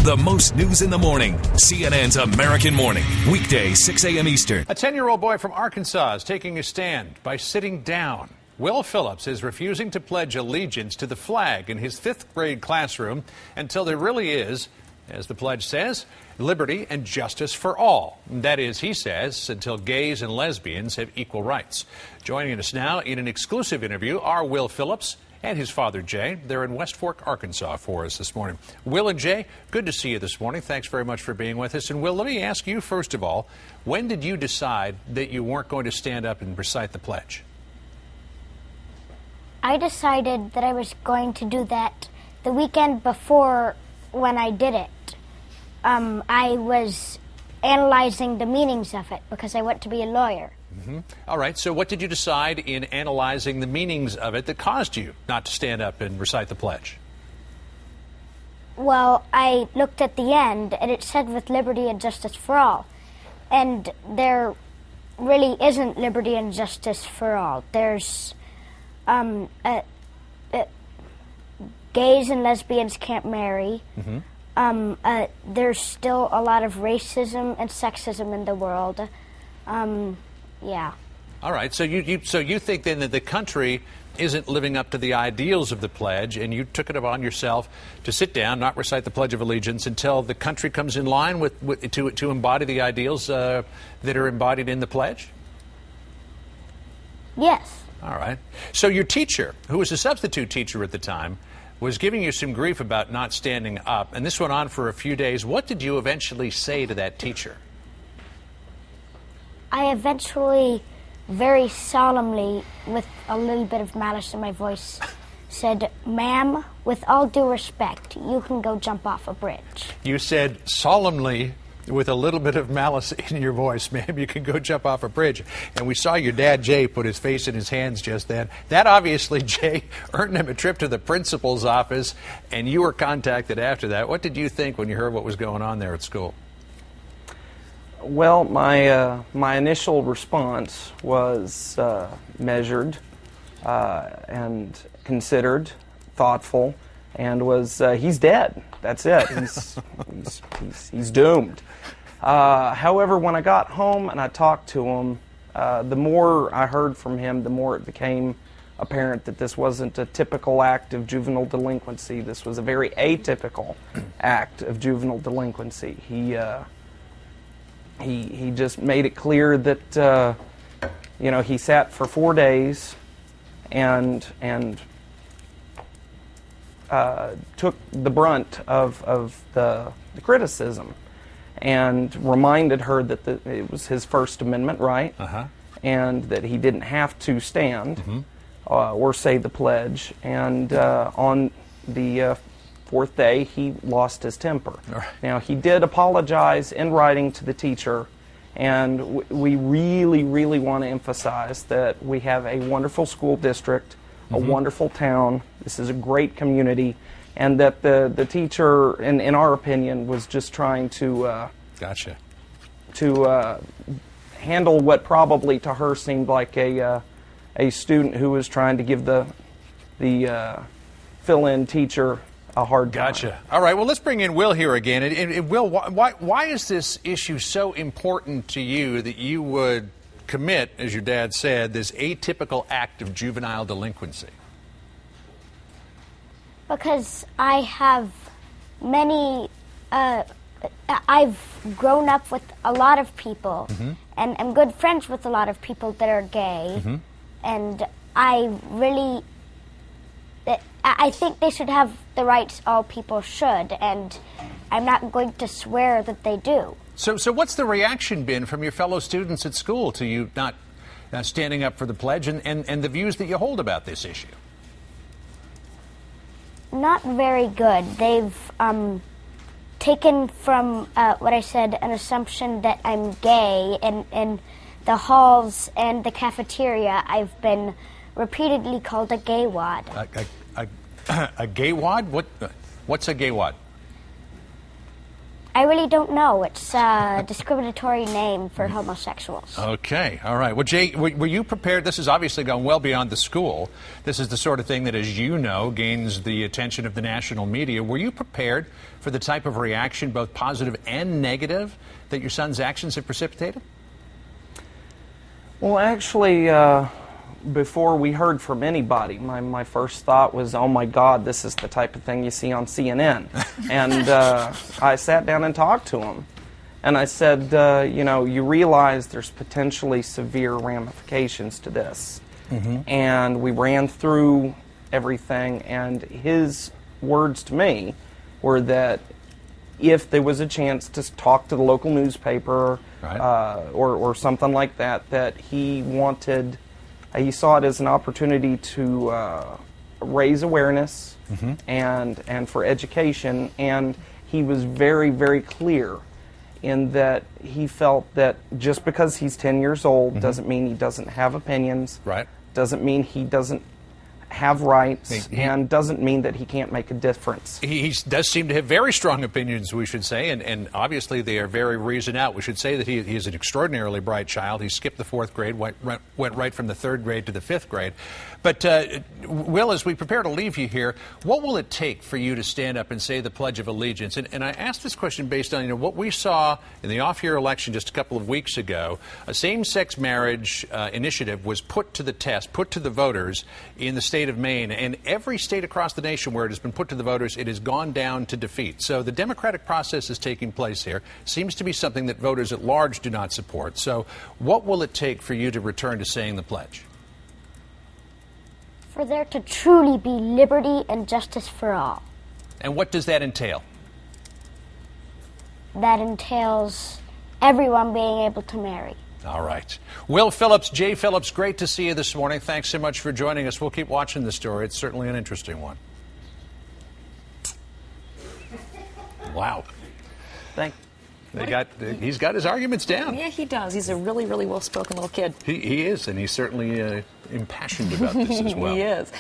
The most news in the morning. CNN's American Morning. Weekday, 6 a.m. Eastern. A 10-year-old boy from Arkansas is taking a stand by sitting down. Will Phillips is refusing to pledge allegiance to the flag in his 5th grade classroom until there really is, as the pledge says, liberty and justice for all. That is, he says, until gays and lesbians have equal rights. Joining us now in an exclusive interview are Will Phillips and his father, Jay. They're in West Fork, Arkansas for us this morning. Will and Jay, good to see you this morning. Thanks very much for being with us. And Will, let me ask you, first of all, when did you decide that you weren't going to stand up and recite the pledge? I decided that I was going to do that the weekend before when I did it. I was analyzing the meanings of it because I want to be a lawyer. All right, so what did you decide in analyzing the meanings of it that caused you not to stand up and recite the pledge? Well, I looked at the end, and it said with liberty and justice for all. And there really isn't liberty and justice for all. There's gays and lesbians can't marry. There's still a lot of racism and sexism in the world. Yeah. All right. So you think then that the country isn't living up to the ideals of the pledge, and you took it upon yourself to sit down, not recite the Pledge of Allegiance until the country comes in line to embody the ideals that are embodied in the pledge? Yes. All right. So your teacher, who was a substitute teacher at the time, was giving you some grief about not standing up, and this went on for a few days. What did you eventually say to that teacher? I eventually, very solemnly, with a little bit of malice in my voice, said, "Ma'am, with all due respect, you can go jump off a bridge." You said solemnly, with a little bit of malice in your voice, "Ma'am, you can go jump off a bridge." And we saw your dad, Jay, put his face in his hands just then. That obviously, Jay, earned him a trip to the principal's office, and you were contacted after that. What did you think when you heard what was going on there at school? Well, my initial response was measured and considered, thoughtful, and was he's dead. That's it. He's doomed. However, when I got home and I talked to him, the more I heard from him, the more it became apparent that this wasn't a typical act of juvenile delinquency. This was a very atypical act of juvenile delinquency. He just made it clear that he sat for 4 days and took the brunt of the criticism, and reminded her that it was his First Amendment right, and that he didn't have to stand or say the pledge. And on the 4th day, he lost his temper. Right. Now, he did apologize in writing to the teacher, and we really, really want to emphasize that we have a wonderful school district, a wonderful town. This is a great community, and that the teacher, in our opinion, was just trying to handle what probably to her seemed like a student who was trying to give the fill-in teacher a hard time. Gotcha. All right, well, let's bring in Will here again. And Will, why is this issue so important to you that you would commit, as your dad said, this atypical act of juvenile delinquency? Because I have I've grown up with a lot of people, and I'm good friends with a lot of people that are gay, and I think they should have the rights all people should, and I'm not going to swear that they do. So what's the reaction been from your fellow students at school to you not standing up for the pledge and the views that you hold about this issue? Not very good. They've taken from what I said an assumption that I'm gay, and in the halls and the cafeteria I've been repeatedly called a gaywad. A gaywad? What's a gaywad? I really don't know. It's a discriminatory name for homosexuals. Okay, all right. Well, Jay, were you prepared? This has obviously gone well beyond the school. This is the sort of thing that, as you know, gains the attention of the national media. Were you prepared for the type of reaction, both positive and negative, that your son's actions have precipitated? Well, actually, before we heard from anybody, my first thought was, oh my God, this is the type of thing you see on CNN. And I sat down and talked to him. And I said, you know, you realize there's potentially severe ramifications to this. And we ran through everything, and his words to me were that if there was a chance to talk to the local newspaper or something like that, that he wanted... He saw it as an opportunity to raise awareness and for education, and he was very, very clear in that he felt that just because he's 10 years old doesn't mean he doesn't have opinions, doesn't mean he doesn't have rights, and doesn't mean that he can't make a difference. He does seem to have very strong opinions, we should say, and obviously they are very reasoned out. We should say that he is an extraordinarily bright child. He skipped the 4th grade, went right from the 3rd grade to the 5th grade. But, Will, as we prepare to leave you here, what will it take for you to stand up and say the Pledge of Allegiance? And I asked this question based on, you know, what we saw in the off-year election just a couple of weeks ago. A same-sex marriage initiative was put to the test, put to the voters in the state of Maine, and every state across the nation where it has been put to the voters, it has gone down to defeat. So the democratic process is taking place here. Seems to be something that voters at large do not support. So what will it take for you to return to saying the pledge? For there to truly be liberty and justice for all. And what does that entail? That entails everyone being able to marry. All right. Will Phillips, Jay Phillips, great to see you this morning. Thanks so much for joining us. We'll keep watching the story. It's certainly an interesting one. Wow. Thank you. He's got his arguments down. Yeah, he does. He's a really, really well-spoken little kid. He is, and he's certainly impassioned about this as well. He is.